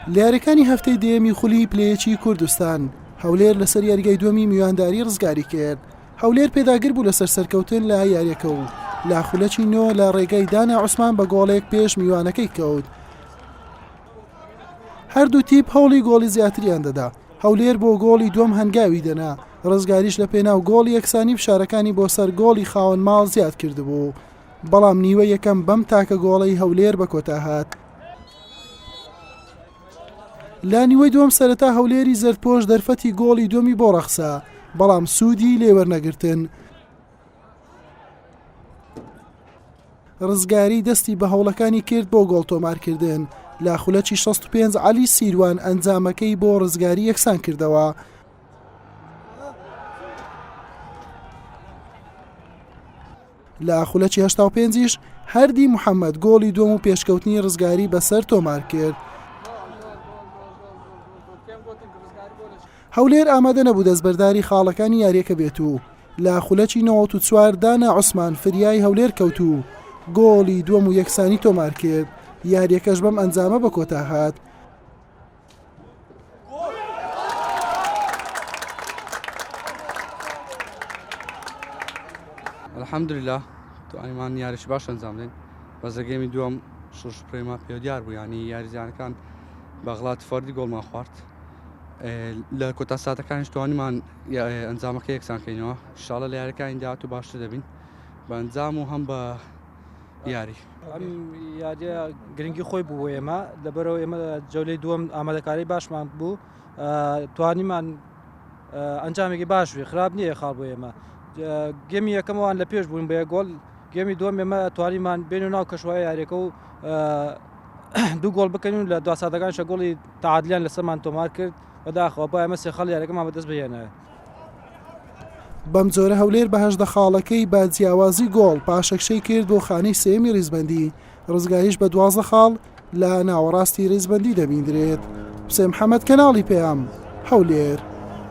لیارەکانی هەفتەی دێمی خولی پلەیەکی کوردستان هەولێر لەسەر یاریگای دووەمی میوانداری ڕزگاری کرد. هەولێر پێداگر بوو لەسەر سەرکەوتن لە یاریەکە و لا خولەکی نۆ لە ڕێگای دانا عوسمان بە گۆڵێک پێش میوانەکەی کەوت. هەردوو تیپ هەوڵی گۆڵی زیاتریان دەدا. هەولێر بۆ گۆڵی دووەم هەنگاوی دەنا، ڕزگاریش لە پێناو گۆڵی یەکسانی فشارەکانی بۆ سەر گۆڵی خاوەن ماڵ زیاد کردبوو. بەڵام نیوە یەکەم بەم تاکە گۆڵەی هەولێر بە کۆتا هات. لا نیوەی دووەم سەرەتا هەولێری زەردپۆش دەرفەتی گۆڵی دووەمی بۆ ڕەخسا، بەڵام سوودی لێوەرنەگرتن. ڕزگاری دەستی بە هەوڵەکانی کرد بۆ گۆڵ تۆمارکردن. لا خولەکی 65 عەلی سیروان ئەنجامەکەی بۆ ڕزگاری یەکسان کردەوە. لا خولەکی 85ش هەردی محەممەد گۆڵی دووەم و پێشکەوتنی ڕزگاری بەسەر تۆمار کرد. هەولێر ئامادە نەبوو دەستبەرداری خاڵەکانی یاریەکە بێت و لا خولەکی 94 دانا عوسمان فریای هەولێر کەوت و گۆڵی دووەم و یەکسانی تۆمار کرد. یاریەکەش بەم ئەنجامە بە کۆتا هات. الحەمدوللا توانیمان یاریش باش ئەنجام بدەین. بەزەگەمی دووەم شوڕپڕێما پێ دیار بوو، ینی یاریزانەکان بەغڵاتی فەردی گۆڵمان خوارد. لە کۆتا ساتەکانیش توانیمان ئەنجامەکە یەکسانکەینەوە. ئینشاڵڵا لە یاریەکانی داهاتوو باشتر دەبین بە ئەنجام و هەم بە یاری. ئەم یاریە گرنگی خۆی بوو ئێمە، لەبەرەوە ئێمە جەولەی دووەم ئامادەکاری باشمان بوو، توانیمان ئەنجامێکی باش بێ، خراپ نییە خاڵ بۆ ئێمە. گێمی یەکەمەوان لە پێش بووین بە یەک گۆڵ، گێمی دووەم ئێمە توانیمان بێن و ناو کەشوای یاریەکە و دوو گۆڵ بکەین لە دو ساتەکانشە گۆڵی تەعادلیان لەسەرمان تۆمار کرد بەداخەوە بۆ ئێمە سێ خەڵ یاریەکەمان بەدەست بهێنایە. بەم جۆرە هەولێر بە هەژدە خاڵەکەی با جیاوازی گۆڵ پاشەکشەی کرد بۆ خانەی سێمی ڕیزبەندی. ڕزگاریش بە 12 خاڵ لە ناوەڕاستی ڕیزبەندی دەبیندرێت. حوسێن محەممەد کەناڵی پێام هەولێر.